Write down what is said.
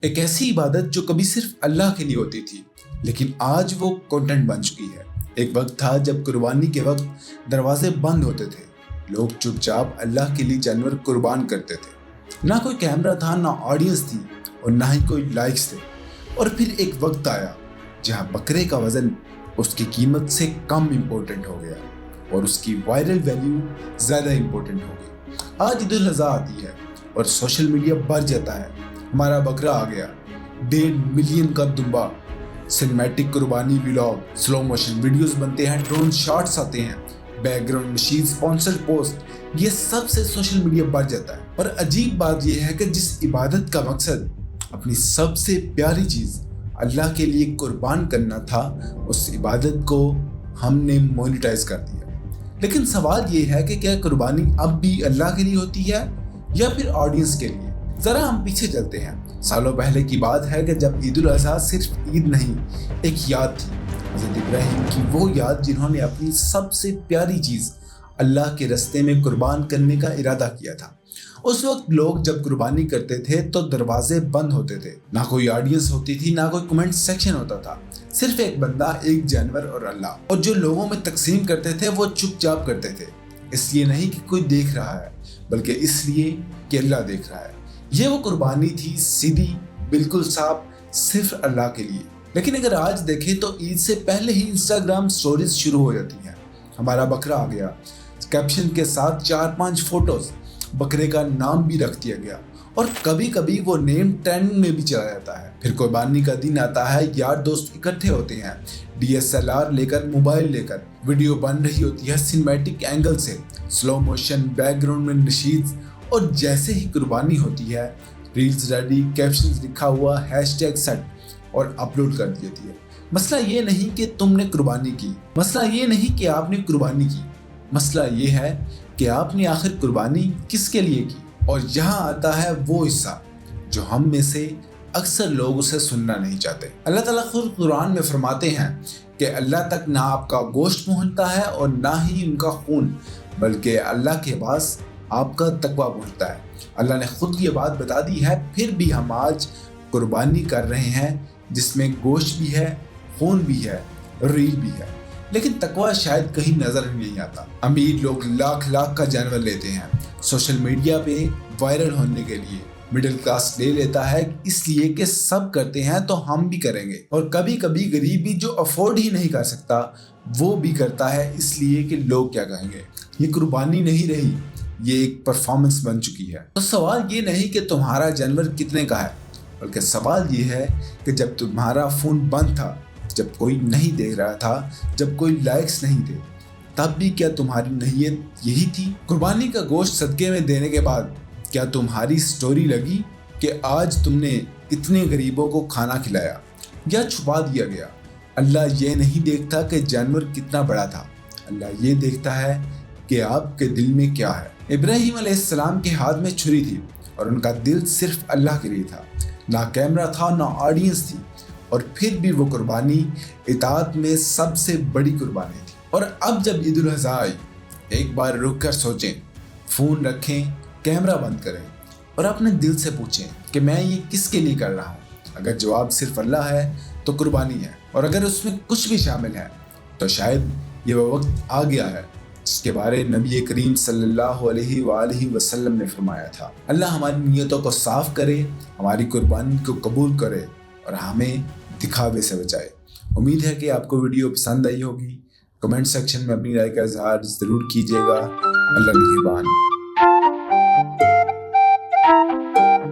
ایک ایسی عبادت جو کبھی صرف اللہ کے لیے ہوتی تھی لیکن آج وہ کنٹینٹ بن چکی ہے۔ ایک وقت تھا جب قربانی کے وقت دروازے بند ہوتے تھے، لوگ چپ چاپ اللہ کے لیے جانور قربان کرتے تھے۔ نہ کوئی کیمرہ تھا، نہ آڈینس تھی اور نہ ہی کوئی لائکس تھے۔ اور پھر ایک وقت آیا جہاں بکرے کا وزن اس کی قیمت سے کم امپورٹنٹ ہو گیا اور اس کی وائرل ویلیو زیادہ امپورٹنٹ ہو گئی۔ آج عید الاضحیٰ آتی ہے اور سوشل میڈیا بھر جاتا ہے، ہمارا بکرا آ گیا، 1.5 ملین کا دمبا، سنیمیٹک قربانی ولاگ، سلو موشن ویڈیوز بنتے ہیں، ڈرون شاٹس آتے ہیں، back ground machine, sponsor post, یہ سب سے سوشل میڈیا بھر جاتا ہے۔ اور عجیب بات یہ ہے کہ جس عبادت کا مقصد اپنی سب سے پیاری چیز اللہ کے لیے قربان کرنا تھا، اس عبادت کو ہم نے مونیٹائز کر دیا۔ لیکن سوال یہ ہے کہ کیا قربانی اب بھی اللہ کے لیے ہوتی ہے یا پھر آڈینس کے لیے؟ ذرا ہم پیچھے چلتے ہیں۔ سالوں پہلے کی بات ہے کہ جب عید الاضحیٰ صرف عید نہیں، ایک یاد تھی، حضرت ابراہیم کی وہ یاد جنہوں نے اپنی سب سے پیاری چیز اللہ کے راستے میں قربان کرنے کا ارادہ کیا تھا۔ اس وقت لوگ جب قربانی کرتے تھے تو دروازے بند ہوتے تھے، نہ کوئی آڈینس ہوتی تھی، نہ کوئی کمنٹ سیکشن ہوتا تھا، صرف ایک بندہ، ایک جانور اور اللہ۔ اور جو لوگوں میں تقسیم کرتے تھے وہ چپ چاپ کرتے تھے، اس لیے نہیں کہ کوئی دیکھ رہا ہے بلکہ اس لیے کہ اللہ دیکھ رہا ہے۔ یہ وہ قربانی تھی، سیدھی، بالکل صاف، صرف اللہ کے لیے۔ لیکن اگر آج دیکھیں تو عید سے پہلے ہی انسٹاگرام سٹوریز شروع ہو جاتی ہیں، ہمارا بکرا آ گیا، کیپشن کے ساتھ 4-5 فوٹوز، بکرے کا نام بھی رکھ دیا گیا، اور کبھی کبھی وہ نیم ٹرینڈ میں بھی چلا جاتا ہے۔ پھر قربانی کا دن آتا ہے، یار دوست اکٹھے ہوتے ہیں، DSLR لے کر، موبائل لے کر، ویڈیو بن رہی ہوتی ہے سنیمیٹک اینگل سے، سلو موشن، بیک گراؤنڈ میں نشیز، اور جیسے ہی قربانی ہوتی ہے، ریلز ریڈی، کیپشنز لکھا ہوا، ہیش ٹیگ سیٹ اور اپلوڈ کر دی جاتی ہے۔ مسئلہ یہ نہیں کہ تم نے قربانی کی، مسئلہ یہ نہیں کہ آپ نے قربانی کی، مسئلہ یہ ہے کہ آپ نے آخر قربانی کس کے لیے کی۔ اور یہاں آتا ہے وہ حصہ جو ہم میں سے اکثر لوگ اسے سننا نہیں چاہتے۔ اللہ تعالیٰ خود قرآن میں فرماتے ہیں کہ اللہ تک نہ آپ کا گوشت پہنچتا ہے اور نہ ہی ان کا خون، بلکہ اللہ کے پاس آپ کا تقویٰ پہنچتا ہے۔ اللہ نے خود یہ بات بتا دی ہے، پھر بھی ہم آج قربانی کر رہے ہیں جس میں گوشت بھی ہے، خون بھی ہے، ریل بھی ہے، لیکن تقویٰ شاید کہیں نظر ہی نہیں آتا۔ امیر لوگ لاکھ کا جانور لیتے ہیں سوشل میڈیا پہ وائرل ہونے کے لیے، مڈل کلاس لے لیتا ہے اس لیے کہ سب کرتے ہیں تو ہم بھی کریں گے، اور کبھی کبھی غریب بھی جو افورڈ ہی نہیں کر سکتا وہ بھی کرتا ہے اس لیے کہ لوگ کیا کہیں گے۔ یہ قربانی نہیں رہی، یہ ایک پرفارمنس بن چکی ہے۔ تو سوال یہ نہیں کہ تمہارا جانور کتنے کا ہے، بلکہ سوال یہ ہے کہ جب تمہارا فون بند تھا، جب کوئی نہیں دیکھ رہا تھا، جب کوئی لائکس نہیں تھے، تب بھی کیا تمہاری نیت یہی تھی؟ قربانی کا گوشت صدقے میں دینے کے بعد کیا تمہاری سٹوری لگی کہ آج تم نے اتنے غریبوں کو کھانا کھلایا یا چھپا دیا گیا؟ اللہ یہ نہیں دیکھتا کہ جانور کتنا بڑا تھا، اللہ یہ دیکھتا ہے کہ آپ کے دل میں کیا ہے۔ ابراہیم علیہ السلام کے ہاتھ میں چھری تھی اور ان کا دل صرف اللہ کے لیے تھا، نہ کیمرہ تھا، نہ آڈینس تھی، اور پھر بھی وہ قربانی اطاعت میں سب سے بڑی قربانی تھی۔ اور اب جب عید الاضحیٰ آئی، ایک بار رک کر سوچیں، فون رکھیں، کیمرہ بند کریں اور اپنے دل سے پوچھیں کہ میں یہ کس کے لیے کر رہا ہوں۔ اگر جواب صرف اللہ ہے تو قربانی ہے، اور اگر اس میں کچھ بھی شامل ہے تو شاید یہ وہ وقت آ گیا ہے جس کے بارے نبی کریم صلی اللہ علیہ وآلہ وسلم نے فرمایا تھا۔ اللہ ہماری نیتوں کو صاف کرے، ہماری قربانی کو قبول کرے اور ہمیں دکھاوے سے بچائے۔ امید ہے کہ آپ کو ویڈیو پسند آئی ہوگی۔ کمنٹ سیکشن میں اپنی رائے کا اظہار ضرور کیجیے گا۔ اللہ نگہبان۔